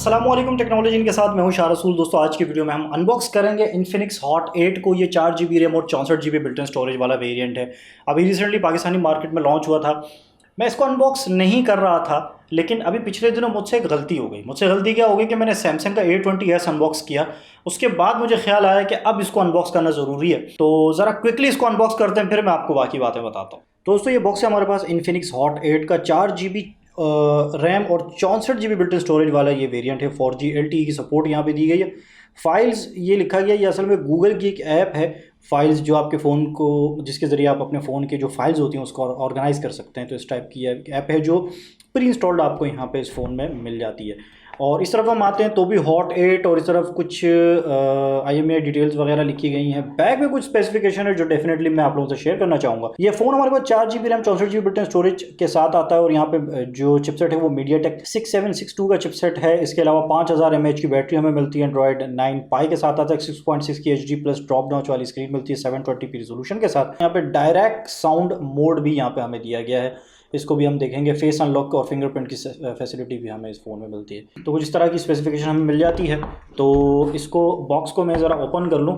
अस्सलामुअलैकुम टेक्नोलॉजी के साथ मैं हूं शाह रसूल। दोस्तों आज की वीडियो में हम अनबॉक्स करेंगे इन्फिनिक्स हॉट 8 को। ये 4 GB रैम और 64 GB बिल्ट इन स्टोरेज वाला वेरिएंट है। अभी रिसेंटली पाकिस्तानी मार्केट में लॉन्च हुआ था। मैं इसको अनबॉक्स नहीं कर रहा था, लेकिन अभी पिछले दिनों मुझसे एक गलती हो गई। मुझसे गलती क्या हो गई कि मैंने सैमसंग का A20s अनबॉक्स किया। उसके बाद मुझे ख्याल आया कि अब इसको अनबॉक्स करना ज़रूरी है, तो ज़रा क्विकली इसको अनबॉक्स करते हैं, फिर मैं आपको बाकी बातें बताता हूँ। दोस्तों ये बॉक्स है हमारे पास इन्फिनिक्स हॉट 8 का 4 GB रैम और 64 GB बिल्ट इन स्टोरेज वाला ये वेरिएंट है। 4G LTE की सपोर्ट यहाँ पे दी गई है। फाइल्स ये लिखा गया, ये असल में गूगल की एक ऐप है। फाइल्स जो आपके फ़ोन को, जिसके ज़रिए आप अपने फ़ोन के जो फाइल्स होती हैं उसको ऑर्गेनाइज़ कर सकते हैं। तो इस टाइप की ऐप है जो प्री इंस्टॉल्ड आपको यहाँ पे इस फ़ोन में मिल जाती है। और इस तरफ हम आते हैं तो भी हॉट 8 और इस तरफ कुछ IMEI डिटेल्स वगैरह लिखी गई हैं। बैक में कुछ स्पेसिफिकेशन है जो डेफिनेटली मैं आप लोगों से शेयर करना चाहूँगा। ये फ़ोन हमारे पास 4 GB RAM 64 GB built in storage के साथ आता है और यहाँ पे जो चिपसेट है वो MediaTek 6762 का चिपसेट है। इसके अलावा 5000 mAh की बैटरी हमें मिलती है। एंड्रॉइड 9 Pie के साथ आता है। 6.6 की HD प्लस ड्रॉप नॉच वाली स्क्रीन मिलती है 720p रिजोल्यूशन के साथ। यहाँ पे डायरेक्ट साउंड मोड भी यहाँ पे हमें दिया गया है, इसको भी हम देखेंगे। फेस अनलॉक और फिंगरप्रिंट की फैसिलिटी भी हमें इस फ़ोन में मिलती है। तो कुछ इस तरह की स्पेसिफिकेशन हमें मिल जाती है। तो इसको बॉक्स को मैं ज़रा ओपन कर लूँ,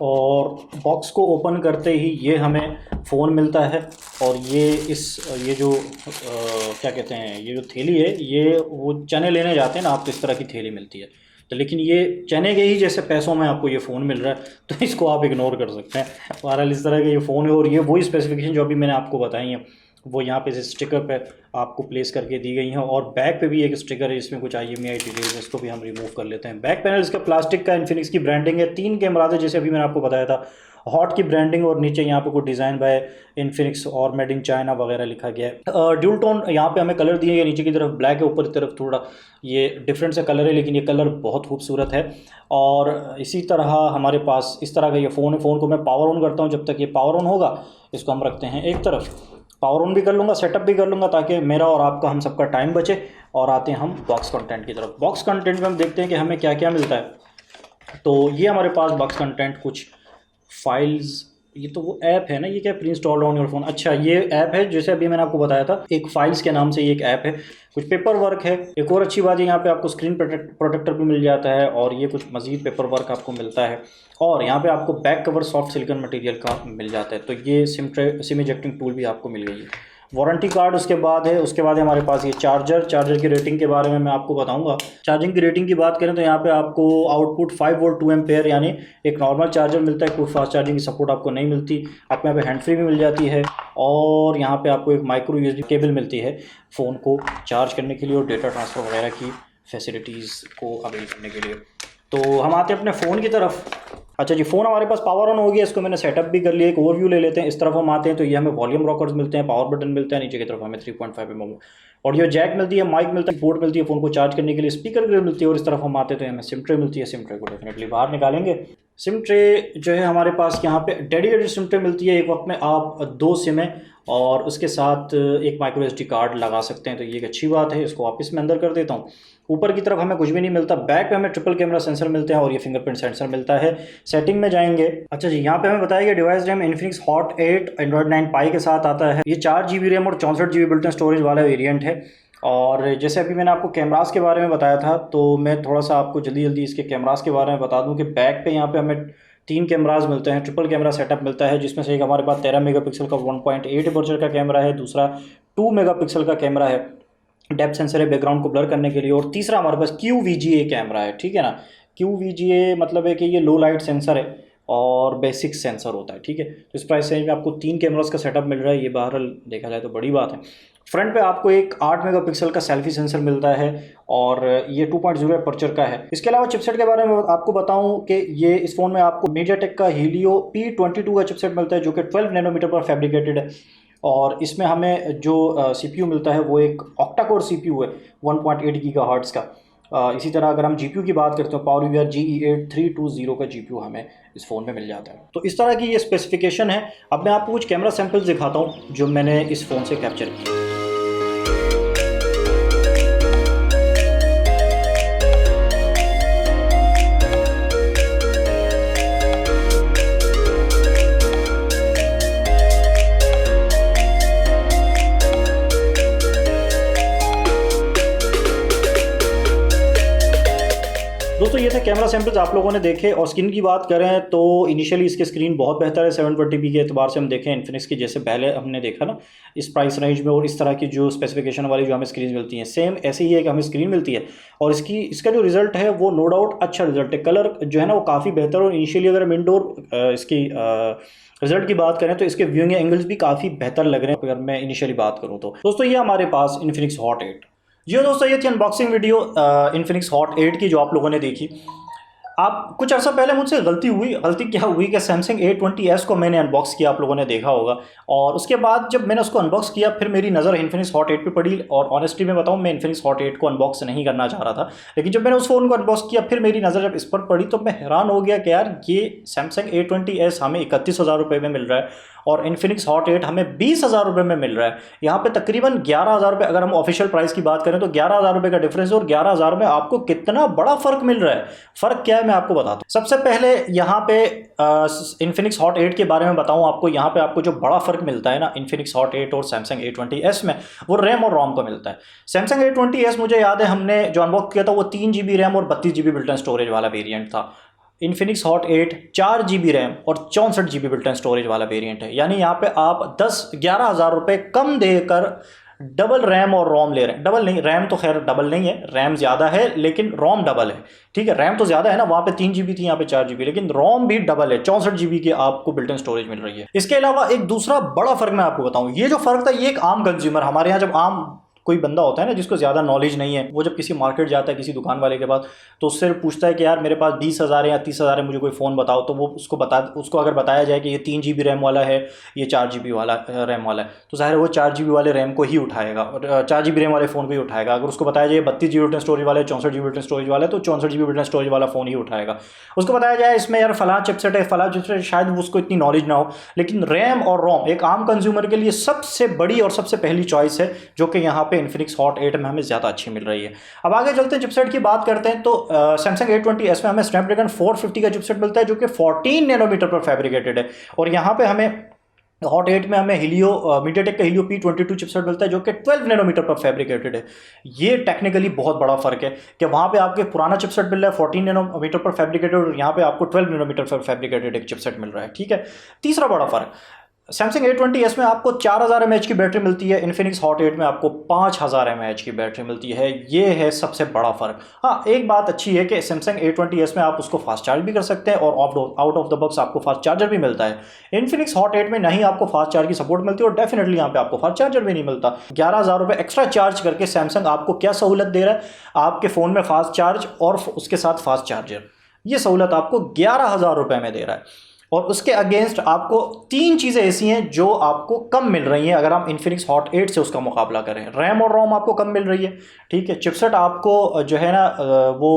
और बॉक्स को ओपन करते ही ये हमें फ़ोन मिलता है। और ये जो क्या कहते हैं, ये जो थैली है, ये वो चने लेने जाते हैं ना आप, तो इस तरह की थैली मिलती है। तो लेकिन ये चने के ही जैसे पैसों में आपको ये फ़ोन मिल रहा है, तो इसको आप इग्नोर कर सकते हैं। बहरहाल इस तरह का ये फ़ोन है। और ये वही स्पेसिफिकेशन जो अभी मैंने आपको बताई हैं वो यहाँ पे इस स्टिकर पे आपको प्लेस करके दी गई हैं। और बैक पे भी एक स्टिकर है, इसमें कुछ IMEI डिटेल्स है, इसको भी हम रिमूव कर लेते हैं। बैक पैनल इसका प्लास्टिक का इन्फिनिक्स की ब्रांडिंग है। 3 कैमरा है जैसे अभी मैंने आपको बताया था, हॉट की ब्रांडिंग, और नीचे यहाँ पे कुछ डिज़ाइन बाय इन्फिनिक्स और मेड इन चाइना वगैरह लिखा गया है। ड्यूल टोन यहाँ पे हमें कलर दिए गए, नीचे की तरफ ब्लैक है, ऊपर की तरफ थोड़ा ये डिफरेंट सा कलर है, लेकिन ये कलर बहुत खूबसूरत है। और इसी तरह हमारे पास इस तरह का ये फ़ोन है। फ़ोन को मैं पावर ऑन करता हूँ। जब तक ये पावर ऑन होगा इसको हम रखते हैं एक तरफ। पावर ऑन भी कर लूँगा, सेटअप भी कर लूँगा, ताकि मेरा और आपका, हम सबका टाइम बचे। और आते हैं हम बॉक्स कंटेंट की तरफ। बॉक्स कंटेंट में हम देखते हैं कि हमें क्या क्या मिलता है। तो ये हमारे पास बॉक्स कंटेंट कुछ फाइल्स, ये तो वो ऐप है ना, ये क्या pre installed on your phone. अच्छा ये ऐप है, जैसे अभी मैंने आपको बताया था, एक फाइल्स के नाम से ये एक ऐप है। कुछ पेपर वर्क है। एक और अच्छी बात है, यहाँ पे आपको स्क्रीन प्रोटेक्टर भी मिल जाता है, और ये कुछ मज़ीद पेपर वर्क आपको मिलता है। और यहाँ पे आपको back cover soft silicon material का मिल जाता है। तो ये सिम इजेक्टिंग टूल भी आपको मिल गई है। वारंटी कार्ड उसके बाद है। उसके बाद हमारे पास ये चार्जर की रेटिंग के बारे में मैं आपको बताऊंगा। चार्जिंग की रेटिंग की बात करें तो यहाँ पे आपको आउटपुट 5 वोल्ट 2 एम्पेयर यानी एक नॉर्मल चार्जर मिलता है। कोई फास्ट चार्जिंग की सपोर्ट आपको नहीं मिलती। आपको यहाँ पे हैंड फ्री भी मिल जाती है। और यहाँ पे आपको एक माइक्रो USB केबल मिलती है फ़ोन को चार्ज करने के लिए और डेटा ट्रांसफ़र वगैरह की फैसिलिटीज़ को अवेल करने के लिए। तो हम आते हैं अपने फ़ोन की तरफ। अच्छा जी, फ़ोन हमारे पास पावर ऑन हो गया, इसको मैंने सेटअप भी कर लिया। एक ओवरव्यू ले लेते हैं। इस तरफ हम आते हैं तो ये हमें वॉल्यूम रॉकर्स मिलते हैं, पावर बटन मिलता है, नीचे की तरफ हमें 3.5 mm ऑडियो जैक मिलती है, माइक मिलता है, पोर्ट मिलती है फ़ोन को चार्ज करने के लिए, स्पीकर ग्रिल मिलती है। और इस तरफ हम आते हैं तो हमें सिम ट्रे मिलती है। सिम ट्रे को डेफिनेटली बाहर निकालेंगे। सिम ट्रे जो है हमारे पास यहाँ पे डेडिकेटेड सिम ट्रे मिलती है। एक वक्त में आप 2 सिमें और उसके साथ एक माइक्रो SD कार्ड लगा सकते हैं, तो ये एक अच्छी बात है। इसको वापस में अंदर कर देता हूँ। ऊपर की तरफ हमें कुछ भी नहीं मिलता। बैक पे हमें ट्रिपल कैमरा सेंसर मिलते हैं और ये फिंगरप्रिंट सेंसर मिलता है। सेटिंग में जाएंगे। अच्छा जी, यहाँ पे हमें बताया गया device RAM Infinix hot 8 Android 9 Pie के साथ आता है। ये 4 GB रैम और 64 GB बिल्ट इन स्टोरेज वाला वेरिएंट है। और जैसे अभी मैंने आपको कैमरास के बारे में बताया था, तो मैं थोड़ा सा आपको जल्दी इसके कैमरास के बारे में बता दूँ कि बैक पे यहाँ पे हमें 3 कैमराज मिलते हैं। ट्रिपल कैमरा सेटअप मिलता है, जिसमें से एक हमारे पास 13 मेगापिक्सल का 1.8 अपर्चर का कैमरा है, दूसरा 2 मेगापिक्सल का कैमरा है, डेप्थ सेंसर है बैकग्राउंड को ब्लर करने के लिए, और तीसरा हमारे पास QVGA कैमरा है। ठीक है ना, QVGA मतलब है कि ये लो लाइट सेंसर है और बेसिक सेंसर होता है। ठीक है, तो इस प्राइस रेंज में आपको 3 कैमरास का सेटअप मिल रहा है। ये बहरहाल देखा जाए तो बड़ी बात है। फ्रंट पे आपको एक 8 मेगापिक्सल का सेल्फी सेंसर मिलता है और ये 2.0 अपर्चर का है। इसके अलावा चिपसेट के बारे में आपको बताऊं कि ये इस फ़ोन में आपको MediaTek का Helio P22 का चिपसेट मिलता है, जो कि 12 नैनोमीटर पर फैब्रिकेटेड है। और इसमें हमें जो CPU मिलता है वो एक ऑक्टा कोर CPU है 1.8 गीगाहर्ट्ज़ का। इसी तरह अगर हम GPU की बात करते हैं, PowerVR GE8320 का GPU हमें इस फ़ोन में मिल जाता है। तो इस तरह की ये स्पेसिफिकेशन है। अब मैं आपको कुछ कैमरा सैंपल्स दिखाता हूँ जो मैंने इस फ़ोन से कैप्चर किए। दोस्तों ये थे कैमरा सैम्पल्स आप लोगों ने देखे। और स्क्रीन की बात करें तो इनिशियली इसकी स्क्रीन बहुत बेहतर है 720p के एतबार से हम देखें इन्फिनिक्स की, जैसे पहले हमने देखा ना इस प्राइस रेंज में और इस तरह की जो स्पेसिफिकेशन वाली जो हमें स्क्रीन मिलती हैं सेम ऐसे ही है कि हमें स्क्रीन मिलती है। और इसका जो रिजल्ट है वो नो डाउट अच्छा रिजल्ट है, कलर जो है ना वो काफ़ी बेहतर। और इनिशियली अगर हम इंडोर इसकी रिजल्ट की बात करें तो इसके व्यूइंग एंगल्स भी काफ़ी बेहतर लग रहे हैं अगर मैं इनिशियली बात करूँ तो। दोस्तों ये हमारे पास इन्फिनिक्स हॉट 8। जी दोस्तों ये थी अनबॉक्सिंग वीडियो इन्फिनिक्स हॉट 8 की जो आप लोगों ने देखी। आप कुछ अर्सा पहले मुझसे गलती क्या हुई कि सैमसंग A20s को मैंने अनबॉक्स किया, आप लोगों ने देखा होगा। और उसके बाद जब मैंने उसको अनबॉक्स किया फिर मेरी नज़र इन्फिनिक्स हॉट 8 पे पड़ी। और ऑनेस्टली मैं बताऊं मैं इन्फिनिक्स हॉट 8 को अनबॉक्स नहीं करना चाह रहा था, लेकिन जब मैंने उस फ़ोन को अनबॉक्स किया फिर मेरी नज़र जब इस पर पड़ी तो मैं हैरान हो गया कि यार ये सैमसंग A20s हमें 31,000 रुपये में मिल रहा है और इन्फिनिक्स हॉट 8 हमें 20,000 रुपये में मिल रहा है। यहाँ पे तकरीबन 11,000 रुपये, अगर हम ऑफिशियल प्राइस की बात करें तो 11,000 रुपये का डिफरेंस है। और 11,000 में आपको कितना बड़ा फ़र्क मिल रहा है। फ़र्क क्या है मैं आपको बताता हूँ। सबसे पहले यहाँ पे इन्फिनिक्स हॉट 8 के बारे में बताऊँ आपको, यहाँ पे आपको जो बड़ा फ़र्क मिलता है ना इन्फिनिक्स हॉट 8 और सैमसंग A20s में, वो रैम और रोम का मिलता है। सैमसंग A20s मुझे याद है हमने जो अनबॉक्स किया था वो 3 GB रैम और 32 GB बिल्ट इन स्टोरेज वाला वेरिएंट था। इन्फिनिक्स हॉट 8 4 GB रैम और 64 GB बिल्ट इन स्टोरेज वाला वेरिएंट है। यानी यहाँ पे आप 11,000 रुपये कम देकर डबल रैम और रोम ले रहे हैं। डबल नहीं, रैम तो खैर डबल नहीं है, रैम ज़्यादा है लेकिन रोम डबल है। ठीक है, रैम तो ज़्यादा है ना, वहाँ पे 3 GB थी, यहाँ पे 4 GB, लेकिन रोम भी डबल है, 64 GB की आपको बिल्ट इन स्टोरेज मिल रही है। इसके अलावा एक दूसरा बड़ा फ़र्क मैं आपको बताऊँ। ये जो फ़र्क था ये एक आम कंज्यूमर, हमारे यहाँ जब आम कोई बंदा होता है ना जिसको ज़्यादा नॉलेज नहीं है, वो जब किसी मार्केट जाता है किसी दुकान वाले के पास तो उससे पूछता है कि यार मेरे पास 20,000 है या 30,000 है, मुझे कोई फ़ोन बताओ। तो वो उसको अगर बताया जाए कि ये 3 GB रैम वाला है, ये 4 GB वाला रैम वाला है, तो ज़ाहिर है वो 4 GB वाले रैम को ही उठाएगा और 4 GB रैम वाले फ़ोन को ही उठाएगा। अगर उसको बताया जाए 32 GB बिल्ट स्टोरेज वाला है, 64 GB बिल्ट स्टोरेज वाला है, तो 64 GB बिल्ट स्टोरेज वाला फ़ोन ही उठाएगा। उसको बताया जाए इसमें यार फलां चिपसेट है, फलां चिपसेट, शायद उसको इतनी नॉलेज ना हो, लेकिन रैम और रोम एक आम कंज्यूमर के लिए सबसे बड़ी और सबसे पहली चॉइस है, जो कि यहाँ पे इन्फिनिक्स हॉट 8 में हमें ज़्यादा अच्छी मिल रही है। अब आगे चलते हैं, चिपसेट की बात करते हैं तो सैमसंग A20s में हमें स्नैपड्रैगन 450 का चिपसेट मिलता है जो कि 14 नैनोमीटर पर फैब्रिकेटेड है। और यहाँ पे हमें हॉट 8 में हमें मीडियाटेक का हीलियो P22 चिपसेट मिलता है जो कि 12 नैनोमीटर पर फैब्रिकेटेड है। ये टेक्निकली बहुत बड़ा फर्क है कि वहाँ पे आपके पुराना चिपसेट मिल रहा है 14 नैनोमीटर पर फैब्रिकेटेड और यहाँ पे आपको 12 नैनोमीटर पर फैब्रिकेटेड एक चिपसेट मिल रहा है। ठीक है, तीसरा बड़ा फर्क, सैमसंग A20s में आपको 4,000 mAh की बैटरी मिलती है, इन्फिनिक्स हॉट 8 में आपको 5,000 mAh की बैटरी मिलती है। ये है सबसे बड़ा फ़र्क। हाँ, एक बात अच्छी है कि सैमसंग A20s में आप उसको फास्ट चार्ज भी कर सकते हैं और आउट ऑफ द बॉक्स आपको फास्ट चार्जर भी मिलता है। इन्फिनिक्स हॉट 8 में नहीं आपको फास्ट चार्ज की सपोर्ट मिलती है और डेफिनेटली यहाँ पे आपको फास्ट चार्जर भी नहीं मिलता। 11,000 रुपये एक्स्ट्रा चार्ज करके सैमसंग आपको क्या सहूलत दे रहा है, आपके फ़ोन में फास्ट चार्ज और उसके साथ फास्ट चार्जर, ये सहूलत आपको 11,000 रुपये में दे रहा है। और उसके अगेंस्ट आपको 3 चीज़ें ऐसी हैं जो आपको कम मिल रही हैं अगर हम इन्फिनिक्स हॉट 8 से उसका मुकाबला करें। रैम और रोम आपको कम मिल रही है, ठीक है। चिपसेट आपको जो है ना वो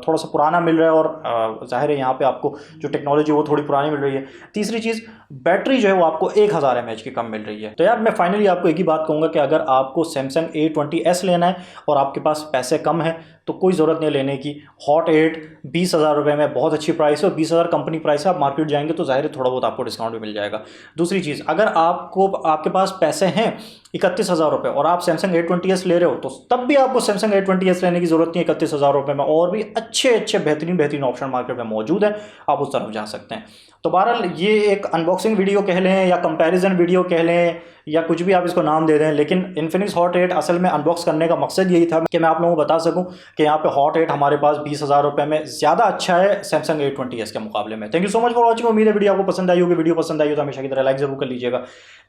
थोड़ा सा पुराना मिल रहा है और ज़ाहिर है यहाँ पे आपको जो टेक्नोलॉजी वो थोड़ी पुरानी मिल रही है। तीसरी चीज़, बैटरी जो है वो आपको 1,000 mAh की कम मिल रही है। तो यार मैं फाइनली आपको एक ही बात कहूँगा कि अगर आपको सैमसंग A20s लेना है और आपके पास पैसे कम हैं तो कोई ज़रूरत नहीं लेने की। हॉट 8 20,000 रुपये में बहुत अच्छी प्राइस है और 20,000 कंपनी प्राइस है। आप मार्केट जाएंगे तो ज़ाहिर है थोड़ा बहुत आपको डिस्काउंट भी मिल जाएगा। दूसरी चीज़, अगर आपके पास पैसे हैं 31,000 रुपये और आप सैमसंग A20s ले रहे हो तो तब भी आपको सैमसंग A20s लेने की ज़रूरत नहीं है। 31,000 रुपये में और भी अच्छे बेहतरीन ऑप्शन मार्केट में मौजूद है, आप उस तरफ जा सकते हैं। तो बहरहाल ये एक अनबॉक्सिंग वीडियो कह लें या कंपैरिजन वीडियो कह लें या कुछ भी आप इसको नाम दे दें, लेकिन इन्फिनिक्स हॉट 8 असल में अनबॉक्स करने का मकसद यही था कि मैं आप लोगों को बता सकूं कि यहाँ पे हॉट 8 हमारे पास 20,000 रुपये में ज़्यादा अच्छा है सैमसंग A20s के मुकाबले में। Thank you so much for watching. उम्मीद है वीडियो आपको पसंद आई होगी। वीडियो पसंद आई हो तो हमेशा की तरह लाइक ज़रूर कर लीजिएगा,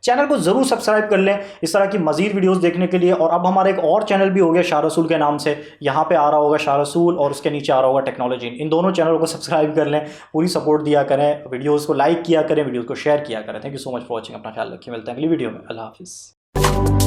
चैनल को ज़रूर सब्सक्राइब कर लें इस तरह की मज़ीद वीडियोज़ देखने के लिए। और अब हमारा एक और चैनल भी हो गया शाह रसूल के नाम से, यहाँ पे आ रहा होगा शाह रसूल और उसके नीचे आ रहा होगा टेक्नोलॉजी। इन दोनों चैनलों को सब्सक्राइब कर लें, पूरी सपोर्ट दिया करें, वीडियोज़ को लाइक किया करें, वीडियोज़ को शेयर किया करें। Thank you so much for watching. अपना ख्याल रखिए, मिलते हैं अगली वीडियो में। अल्लाह हाफिज़।